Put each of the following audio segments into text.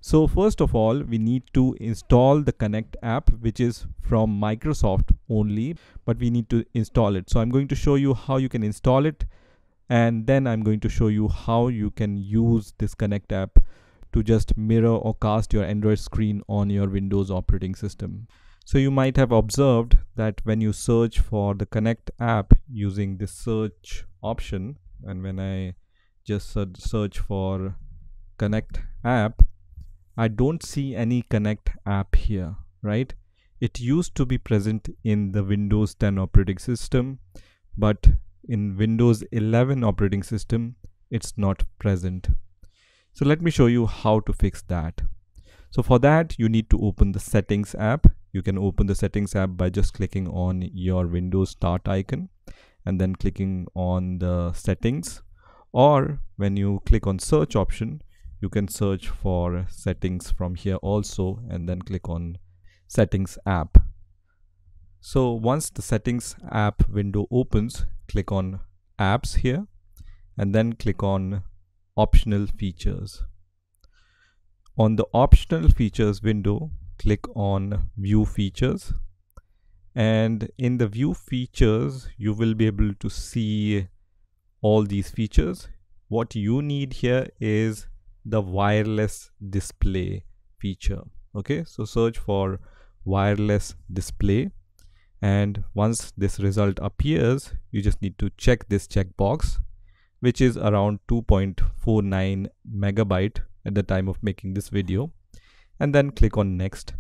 So first of all, we need to install the Connect app, which is from Microsoft only, but we need to install it. So I'm going to show you how you can install it, and then I'm going to show you how you can use this Connect app to just mirror or cast your Android screen on your Windows operating system. So you might have observed that when you search for the Connect app using this search option, and when I just search for Connect app, I don't see any Connect app here, right? It used to be present in the Windows 10 operating system, but in Windows 11 operating system, it's not present. So let me show you how to fix that. So for that, you need to open the Settings app. You can open the Settings app by just clicking on your Windows Start icon and then clicking on the Settings. Or when you click on Search option, you can search for Settings from here also and then click on Settings app. So once the Settings app window opens, click on Apps here and then click on Optional Features. On the Optional Features window, click on View Features, and in the View Features you will be able to see all these features. What you need here is the wireless display feature. Okay, so search for wireless display, and once this result appears, you just need to check this checkbox, which is around 2.49 megabyte at the time of making this video, and then click on Next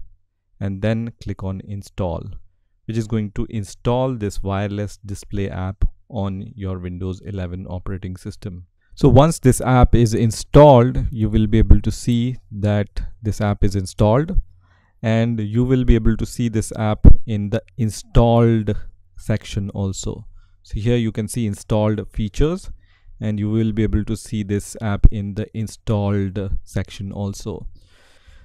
and then click on Install, which is going to install this wireless display app on your Windows 11 operating system. So once this app is installed, you will be able to see that this app is installed, and you will be able to see this app in the installed section also. So here you can see installed features, and you will be able to see this app in the installed section also.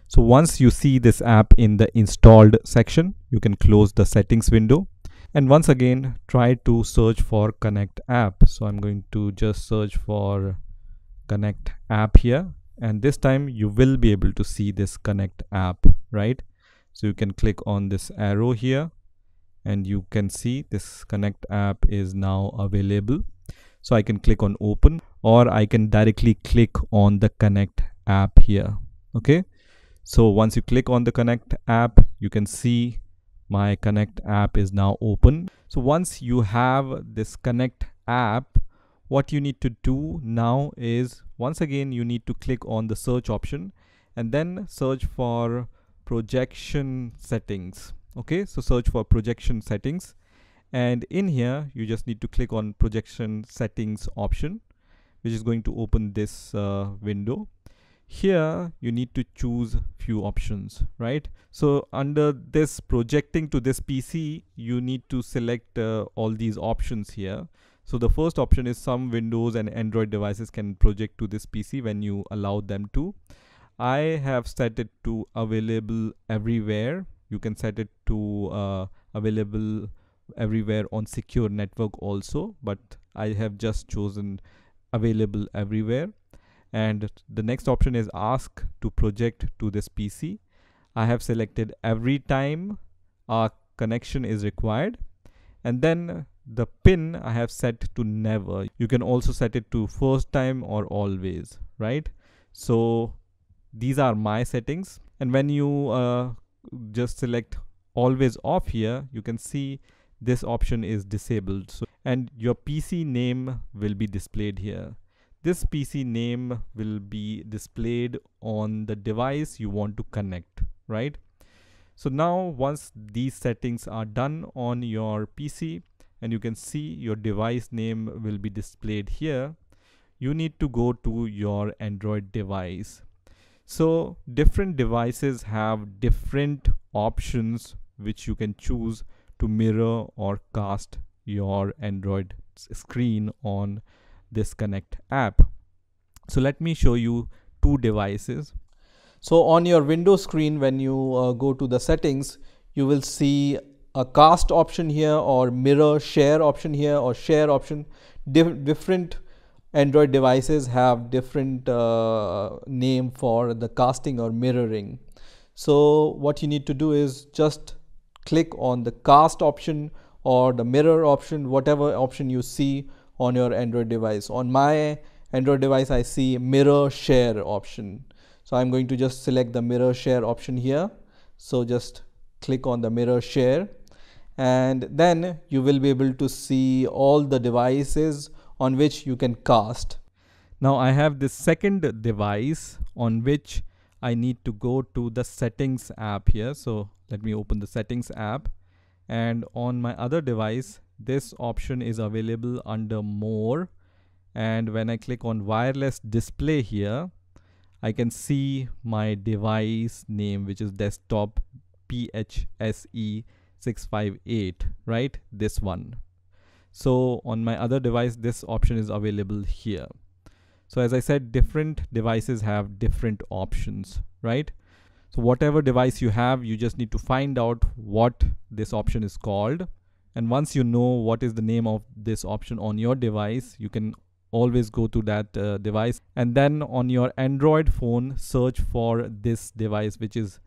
So once you see this app in the installed section, you can close the settings window and once again try to search for Connect app. So I'm going to just search for Connect app here, and this time you will be able to see this Connect app, right? So you can click on this arrow here and you can see this Connect app is now available. So I can click on open, or I can directly click on the Connect app here. Okay, so once you click on the Connect app, you can see my Connect app is now open. So once you have this Connect app, what you need to do now is, once again you need to click on the search option and then search for projection settings. Okay, so search for projection settings, and in here you just need to click on projection settings option, which is going to open this window. Here you need to choose few options, right? So under this projecting to this PC, you need to select all these options here. So the first option is some Windows and Android devices can project to this PC when you allow them to. I have set it to available everywhere. You can set it to available everywhere on secure network also, but I have just chosen available everywhere. And the next option is ask to project to this PC. I have selected every time a connection is required, and then the pin I have set to never. You can also set it to first time or always, right? So these are my settings, and when you just select always off here, you can see this option is disabled. So, and your PC name will be displayed here. This PC name will be displayed on the device you want to connect, right? So now once these settings are done on your PC and you can see your device name will be displayed here, you need to go to your Android device. So different devices have different options which you can choose to mirror or cast your Android screen on this Connect app. So let me show you two devices. So on your Windows screen, when you go to the settings, you will see a cast option here, or mirror share option here, or share option. Different Android devices have different name for the casting or mirroring. So what you need to do is just click on the cast option or the mirror option, whatever option you see on your Android device. On my Android device, I see mirror share option. So I'm going to just select the mirror share option here. So just click on the mirror share, and then you will be able to see all the devices on which you can cast. Now I have this second device on which I need to go to the settings app here. So let me open the settings app, and on my other device this option is available under more, and when I click on wireless display here, I can see my device name, which is desktop PHSE 658, right? This one. So on my other device, this option is available here. So as I said, different devices have different options, right? So whatever device you have, you just need to find out what this option is called. And once you know what is the name of this option on your device, you can always go to that device, and then on your Android phone search for this device, which is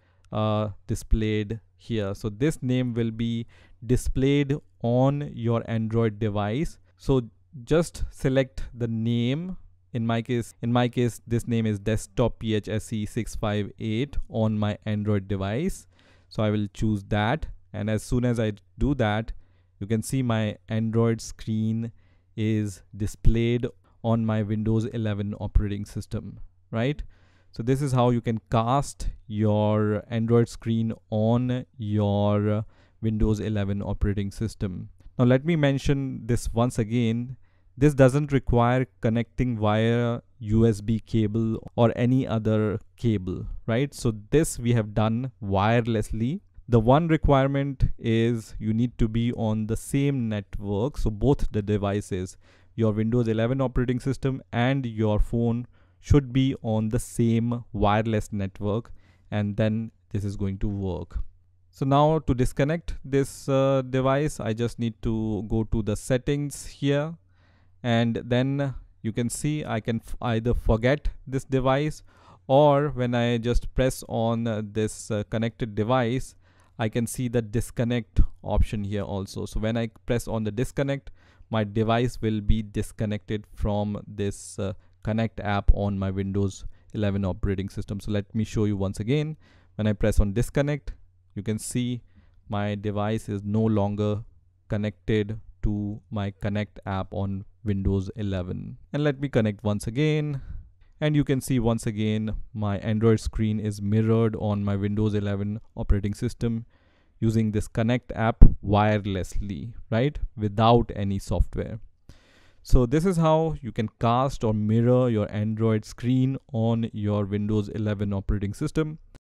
displayed here. So this name will be displayed on your Android device. So just select the name. In my case, this name is desktop PHSE 658 on my Android device. So I will choose that, and as soon as I do that, you can see my Android screen is displayed on my Windows 11 operating system, right? So this is how you can cast your Android screen on your Windows 11 operating system. Now let me mention this once again. This doesn't require connecting via USB cable or any other cable, right? So this we have done wirelessly. The one requirement is you need to be on the same network. So both the devices, your Windows 11 operating system and your phone, should be on the same wireless network, and then this is going to work. So now to disconnect this device, I just need to go to the settings here, and then you can see I can either forget this device, or when I just press on this connected device, I can see the disconnect option here also. So when I press on the disconnect, my device will be disconnected from this Connect app on my Windows 11 operating system. So let me show you once again. When I press on disconnect, you can see my device is no longer connected to my Connect app on Windows 11. And let me connect once again, and you can see once again my Android screen is mirrored on my Windows 11 operating system using this Connect app wirelessly, right, without any software. So this is how you can cast or mirror your Android screen on your Windows 11 operating system.